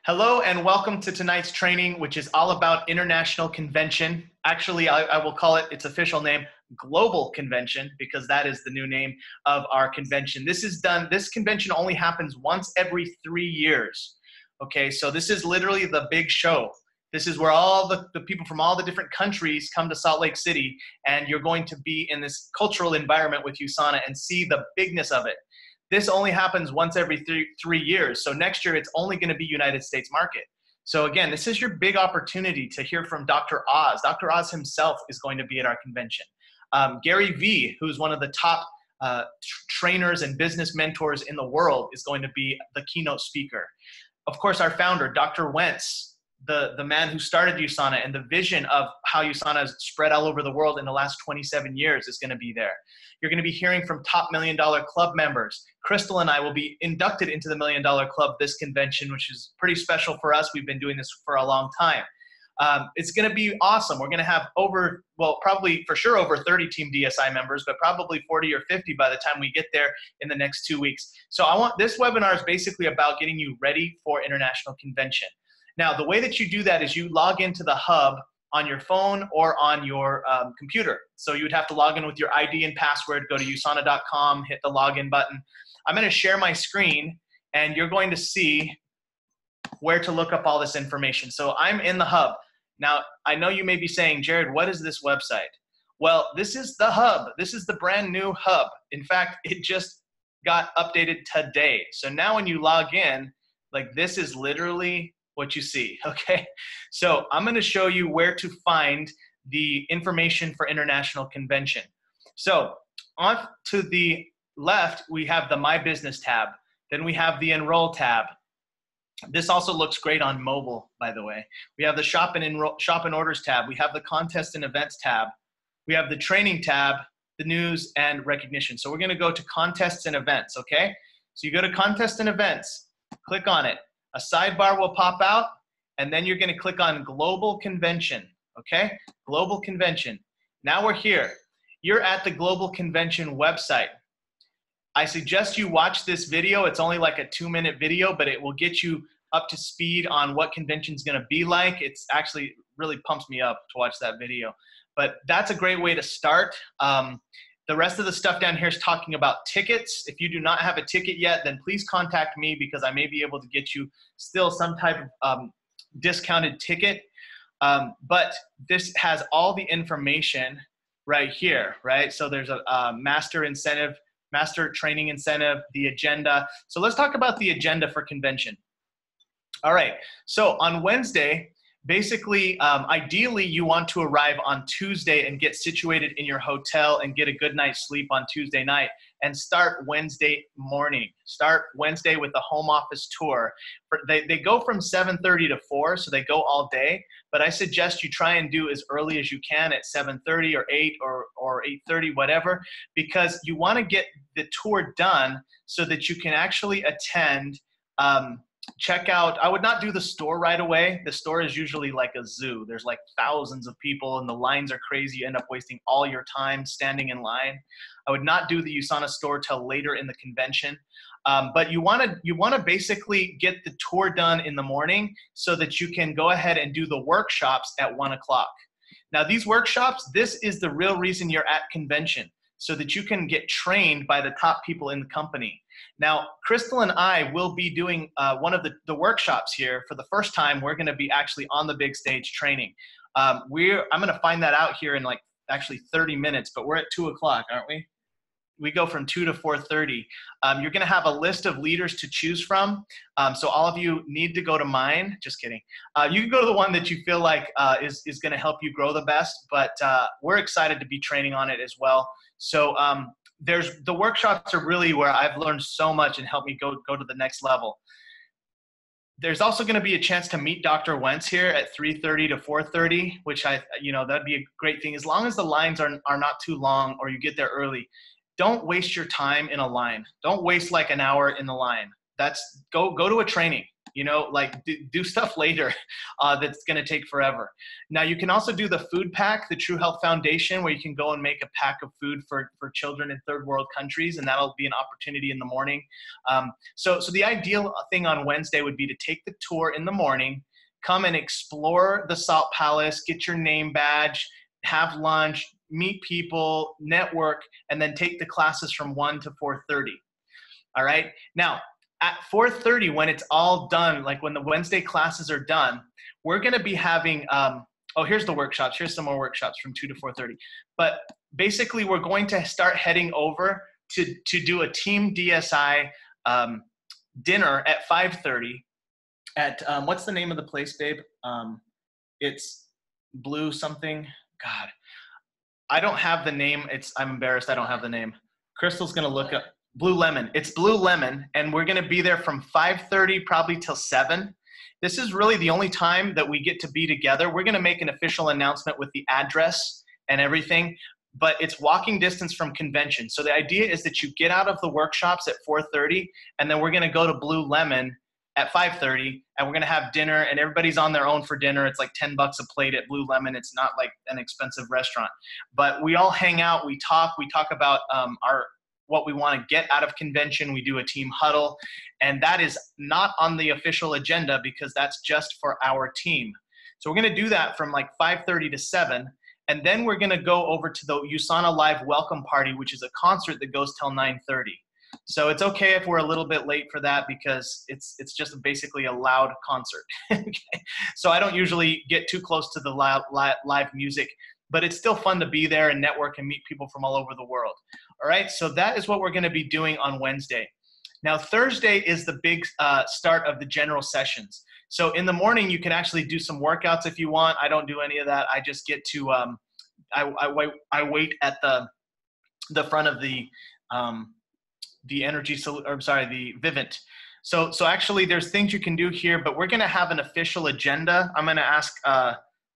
Hello and welcome to tonight's training, which is all about international convention. Actually, I will call it its official name, Global Convention, because that is the new name of our convention. This convention only happens once every 3 years. Okay, so this is literally the big show. This is where all the people from all the different countries come to Salt Lake City, and you're going to be in this cultural environment with USANA and see the bigness of it. This only happens once every three years. So next year, it's only going to be United States market. So again, this is your big opportunity to hear from Dr. Oz. Dr. Oz himself is going to be at our convention. Gary Vee, who's one of the top trainers and business mentors in the world, is going to be the keynote speaker. Of course, our founder, Dr. Wentz, the man who started USANA and the vision of how USANA has spread all over the world in the last 27 years is going to be there. You're going to be hearing from top $1 Million Club members. Crystal and I will be inducted into the $1 Million Club this convention, which is pretty special for us. We've been doing this for a long time. It's going to be awesome. We're going to have probably for sure over 30 Team DSI members, but probably 40 or 50 by the time we get there in the next 2 weeks. So this webinar is basically about getting you ready for international convention. Now, the way that you do that is you log into the hub on your phone or on your computer. So you would have to log in with your ID and password, go to usana.com, hit the login button. I'm going to share my screen, and you're going to see where to look up all this information. So I'm in the hub. Now, I know you may be saying, Jared, what is this website? Well, this is the hub. This is the brand new hub. In fact, it just got updated today. So now when you log in, like this is literally what you see, okay? So I'm gonna show you where to find the information for international convention. So on to the left, we have the My Business tab. Then we have the Enroll tab. This also looks great on mobile, by the way. We have the Shop and Orders tab. We have the Contest and Events tab. We have the Training tab, the News and Recognition. So we're gonna go to Contests and Events, okay? So you go to Contests and Events, click on it. A sidebar will pop out, and then you're going to click on Global Convention, okay? Global Convention. Now we're here. You're at the Global Convention website. I suggest you watch this video. It's only like a 2-minute video, but it will get you up to speed on what convention's going to be like. It's actually really pumps me up to watch that video. But that's a great way to start. The rest of the stuff down here is talking about tickets. If you do not have a ticket yet, then please contact me because I may be able to get you still some type of discounted ticket. But this has all the information right here, right? So there's a master training incentive, the agenda. So let's talk about the agenda for convention. All right, so on Wednesday, basically, ideally, you want to arrive on Tuesday and get situated in your hotel and get a good night's sleep on Tuesday night and start Wednesday morning. Start Wednesday with the home office tour. They go from 7:30 to 4, so they go all day. But I suggest you try and do as early as you can at 7:30 or 8 or 8:30, whatever, because you want to get the tour done so that you can actually attend check out. I would not do the store right away. The store is usually like a zoo. There's like thousands of people and the lines are crazy. You end up wasting all your time standing in line. I would not do the USANA store till later in the convention. But you want to basically get the tour done in the morning so that you can go ahead and do the workshops at 1 o'clock. Now these workshops, this is the real reason you're at convention, so that you can get trained by the top people in the company. Now, Crystal and I will be doing one of the workshops here. For the first time, we're going to be actually on the big stage training. I'm going to find that out here in like actually 30 minutes, but we're at 2 o'clock, aren't we? We go from 2 to 4:30. You're going to have a list of leaders to choose from. So all of you need to go to mine. Just kidding. You can go to the one that you feel like is going to help you grow the best, but we're excited to be training on it as well. So the workshops are really where I've learned so much and helped me go to the next level. There's also going to be a chance to meet Dr. Wentz here at 3:30 to 4:30, which that'd be a great thing. As long as the lines are not too long or you get there early. Don't waste your time in a line. Don't waste like an hour in the line. Go to a training. like do stuff later that's going to take forever. Now you can also do the food pack, the True Health Foundation, where you can go and make a pack of food for children in third world countries, and that'll be an opportunity in the morning. So the ideal thing on Wednesday would be to take the tour in the morning, come and explore the Salt Palace, get your name badge, have lunch, meet people, network, and then take the classes from 1 to 4:30. All right. Now, at 4:30, when it's all done, like when the Wednesday classes are done, we're going to be having, here's the workshops. Here's some more workshops from 2 to 4:30. But basically, we're going to start heading over to do a Team DSI dinner at 5:30 at, what's the name of the place, babe? It's Blue something. God, I don't have the name. I'm embarrassed. I don't have the name. Crystal's going to look up. Blue Lemon. It's Blue Lemon, and we're going to be there from 5:30 probably till 7. This is really the only time that we get to be together. We're going to make an official announcement with the address and everything, but it's walking distance from convention. So the idea is that you get out of the workshops at 4:30, and then we're going to go to Blue Lemon at 5:30, and we're going to have dinner, and everybody's on their own for dinner. It's like $10 a plate at Blue Lemon. It's not like an expensive restaurant, but we all hang out. We talk about what we want to get out of convention. We do a team huddle, and that is not on the official agenda because that's just for our team. So we're going to do that from like 5:30 to 7, and then we're going to go over to the USANA Live Welcome Party, which is a concert that goes till 9:30. So it's okay if we're a little bit late for that because it's just basically a loud concert. Okay? So I don't usually get too close to the live music, but it's still fun to be there and network and meet people from all over the world. All right, so that is what we're going to be doing on Wednesday. Now, Thursday is the big start of the general sessions. So in the morning, you can actually do some workouts if you want. I don't do any of that. I just get to, I wait at the front of the Vivint. So actually there's things you can do here, but we're going to have an official agenda. I'm going to ask,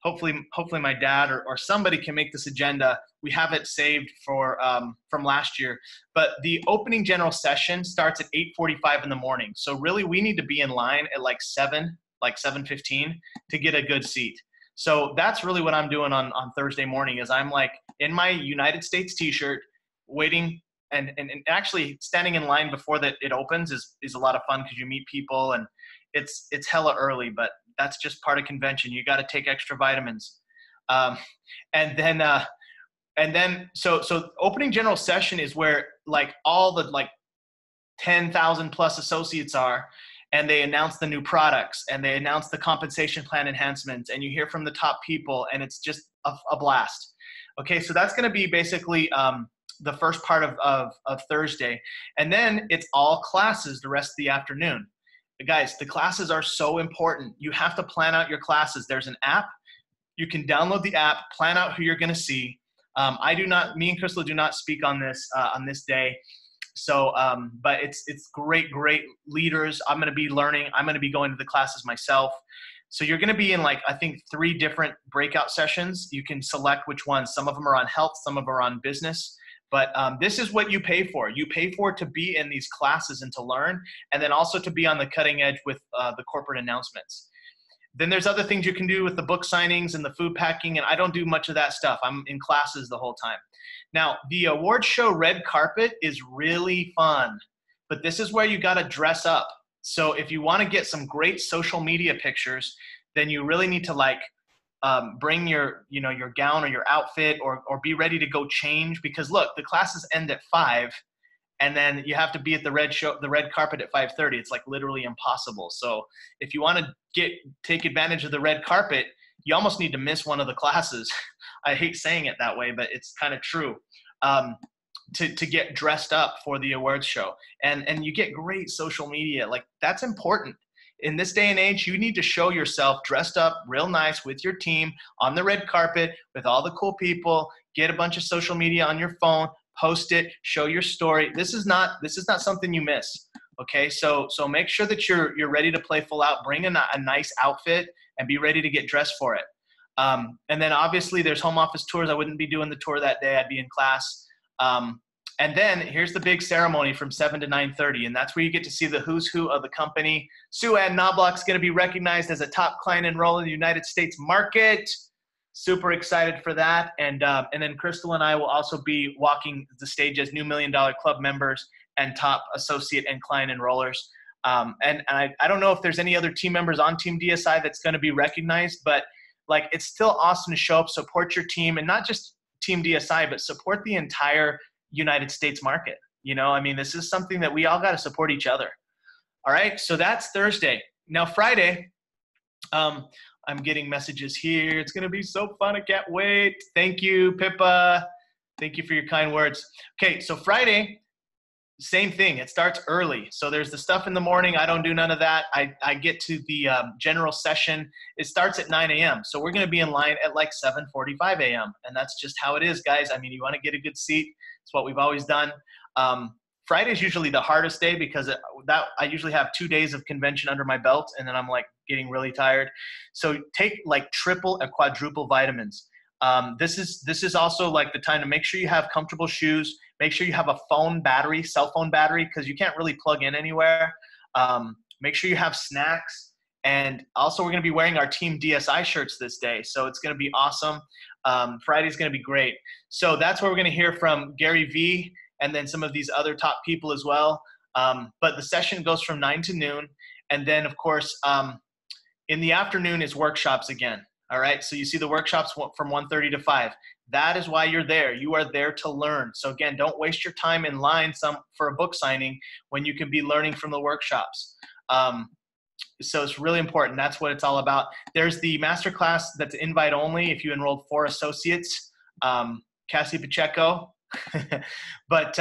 hopefully my dad or somebody can make this agenda. We have it saved from last year, but the opening general session starts at 8:45 in the morning. So really we need to be in line at like 7:15 to get a good seat. So that's really what I'm doing on Thursday morning is I'm like in my United States t-shirt waiting and actually standing in line before that it opens is a lot of fun because you meet people and it's hella early, but that's just part of convention. You got to take extra vitamins. And then so opening general session is where like all the like 10,000 plus associates are, and they announce the new products and they announce the compensation plan enhancements and you hear from the top people and it's just a blast. Okay. So that's going to be basically, the first part of Thursday. And then it's all classes the rest of the afternoon. Guys, the classes are so important. You have to plan out your classes. There's an app. You can download the app, plan out who you're going to see. Me and Crystal do not speak on this day. So, but it's great leaders. I'm going to be learning. I'm going to be going to the classes myself. So you're going to be in like, I think 3 different breakout sessions. You can select which ones. Some of them are on health. Some of them are on business. But this is what you pay for. You pay for to be in these classes and to learn, and then also to be on the cutting edge with the corporate announcements. Then there's other things you can do with the book signings and the food packing, and I don't do much of that stuff. I'm in classes the whole time. Now, the award show red carpet is really fun, but this is where you got to dress up. So if you want to get some great social media pictures, then you really need to like bring your gown or your outfit or be ready to go change, because look, the classes end at 5 and then you have to be at the red carpet at 5:30. It's like literally impossible. So if you want to take advantage of the red carpet, you almost need to miss one of the classes. I hate saying it that way, but it's kind of true. To get dressed up for the awards show, and you get great social media. Like that's important. In this day and age, you need to show yourself dressed up real nice with your team on the red carpet with all the cool people. Get a bunch of social media on your phone, post it, show your story. This is not something you miss. Okay, so make sure that you're ready to play full out. Bring a nice outfit and be ready to get dressed for it. And then obviously there's home office tours. I wouldn't be doing the tour that day. I'd be in class. And then here's the big ceremony from 7 to 9:30, and that's where you get to see the who's who of the company. Sue-Ann Knobloch's going to be recognized as a top client enroll in the United States market. Super excited for that. And then Crystal and I will also be walking the stage as new $1 Million Club members and top associate and client enrollers. And I don't know if there's any other team members on Team DSI that's going to be recognized, but like it's still awesome to show up, support your team, and not just Team DSI, but support the entire United States market. You know, I mean, this is something that we all got to support each other. All right. So that's Thursday. Now, Friday, I'm getting messages here. It's going to be so fun. I can't wait. Thank you, Pippa. Thank you for your kind words. Okay. So Friday, same thing. It starts early. So there's the stuff in the morning. I don't do none of that. I get to the general session. It starts at 9 a.m. So we're going to be in line at like 7:45 a.m. And that's just how it is, guys. I mean, you want to get a good seat. It's what we've always done. Friday is usually the hardest day because I usually have 2 days of convention under my belt, and then I'm like getting really tired. So take like triple and quadruple vitamins. This is also like the time to make sure you have comfortable shoes. Make sure you have a phone battery, cell phone battery, because you can't really plug in anywhere. Make sure you have snacks. And also we're going to be wearing our Team DSI shirts this day. So it's going to be awesome. Friday's going to be great. So that's where we're going to hear from Gary V and then some of these other top people as well. But the session goes from 9 to noon. And then, of course, in the afternoon is workshops again. All right. So you see the workshops from 1:30 to 5. That is why you're there. You are there to learn. So again, don't waste your time in line for a book signing when you can be learning from the workshops. So it's really important. That's what it's all about. There's the masterclass that's invite only if you enrolled 4 associates, Cassie Pacheco. But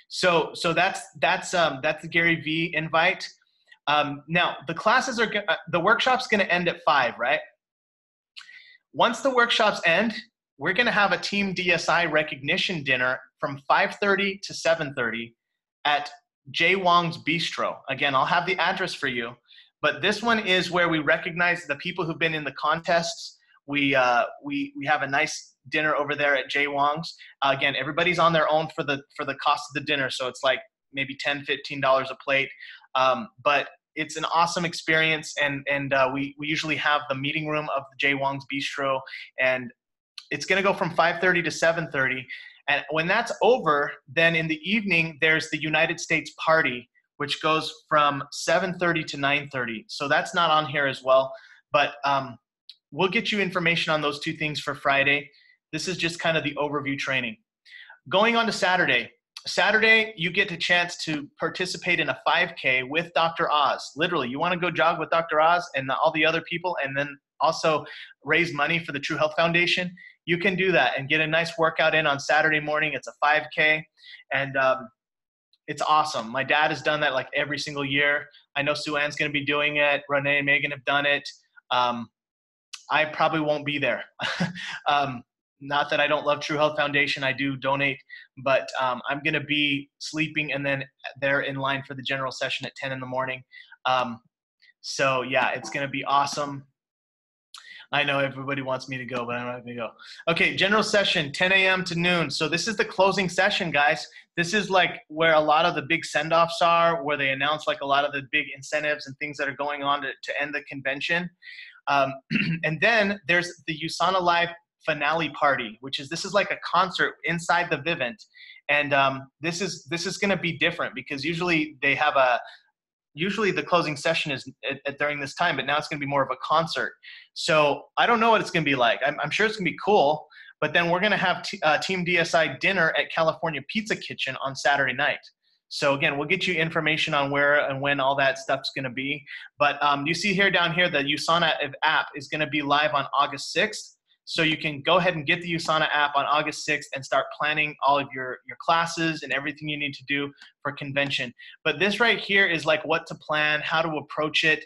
so that's the Gary V invite. Now the classes the workshop's going to end at 5, right? Once the workshops end, we're going to have a Team DSI recognition dinner from 5:30 to 7:30 at Jay Wong's Bistro. Again, I'll have the address for you, but this one is where we recognize the people who've been in the contests. We have a nice dinner over there at Jay Wong's. Again, everybody's on their own for the cost of the dinner, so it's like maybe $10, $15 a plate. But it's an awesome experience, and we usually have the meeting room of the Jay Wong's Bistro, and it's going to go from 5:30 to 7:30. And when that's over, then in the evening, there's the United States party, which goes from 7:30 to 9:30. So that's not on here as well. But we'll get you information on those 2 things for Friday. This is just kind of the overview training. Going on to Saturday. Saturday, you get a chance to participate in a 5K with Dr. Oz. Literally, you want to go jog with Dr. Oz and all the other people, and then also raise money for the True Health Foundation. You can do that and get a nice workout in on Saturday morning. It's a 5K, and it's awesome. My dad has done that like every single year. I know Sue-Ann's going to be doing it. Renee and Megan have done it. I probably won't be there. Not that I don't love True Health Foundation. I do donate, but I'm going to be sleeping and then they're in line for the general session at 10 in the morning. So yeah, it's going to be awesome. I know everybody wants me to go, but I'm not going to go. Okay, general session, 10 a.m. to noon. So this is the closing session, guys. This is like where a lot of the big send-offs are, where they announce like a lot of the big incentives and things that are going on to end the convention. And then there's the USANA Live finale party, this is like a concert inside the Vivint. And this is going to be different because usually they have usually the closing session is during this time, but now it's going to be more of a concert. So I don't know what it's going to be like. I'm sure it's going to be cool, but then we're going to have Team DSI dinner at California Pizza Kitchen on Saturday night. So again, we'll get you information on where and when all that stuff's going to be. But you see here down here, the USANA app is going to be live on August 6th. So you can go ahead and get the USANA app on August 6th and start planning all of your classes and everything you need to do for convention. But this right here is like what to plan, how to approach it.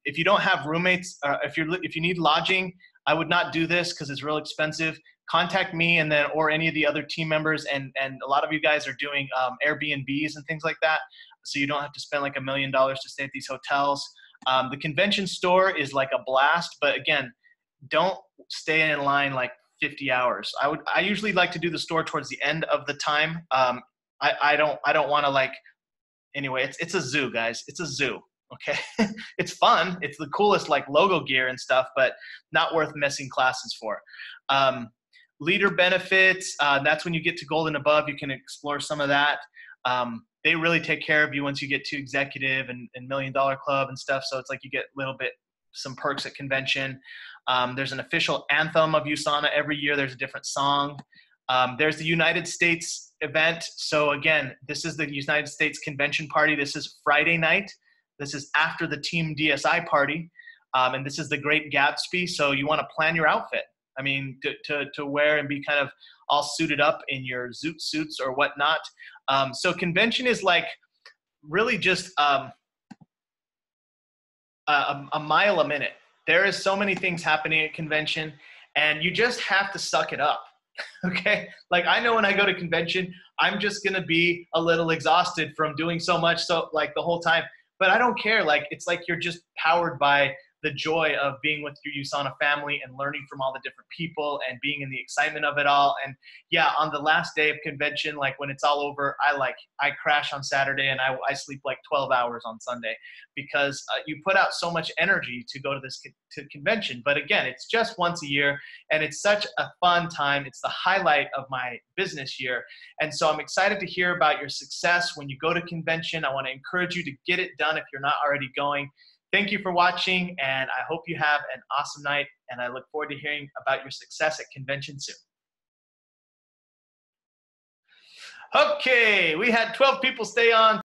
If you don't have roommates, if you need lodging, I would not do this because it's real expensive. Contact me or any of the other team members, and a lot of you guys are doing Airbnbs and things like that, so you don't have to spend like $1 million to stay at these hotels. The convention store is like a blast, but again, don't stay in line like 50 hours. I usually like to do the store towards the end of the time. I don't want to like, anyway, it's a zoo, guys. It's a zoo. Okay. It's fun. It's the coolest like logo gear and stuff, but not worth missing classes for. Leader benefits, that's when you get to gold and above. You can explore some of that. They really take care of you once you get to executive and $1 million club and stuff. So it's like you get a little bit, some perks at convention. There's an official anthem of USANA every year. There's a different song. There's the United States event. So again, this is the United States convention party. This is Friday night. This is after the Team DSI party. And this is the Great Gatsby. So you want to plan your outfit. I mean, to wear and be kind of all suited up in your zoot suits or whatnot. So convention is like really just a mile a minute. There is so many things happening at convention, and you just have to suck it up. Okay? Like I know when I go to convention, I'm just going to be a little exhausted from doing so much, so like the whole time. But I don't care. Like it's like you're just powered by the joy of being with your USANA family and learning from all the different people and being in the excitement of it all. And yeah, on the last day of convention, like when it's all over, I crash on Saturday and I sleep like 12 hours on Sunday because you put out so much energy to go to this convention. But again, it's just once a year and it's such a fun time. It's the highlight of my business year. And so I'm excited to hear about your success when you go to convention. I want to encourage you to get it done if you're not already going. Thank you for watching, and I hope you have an awesome night, and I look forward to hearing about your success at convention soon. Okay, we had 12 people stay on.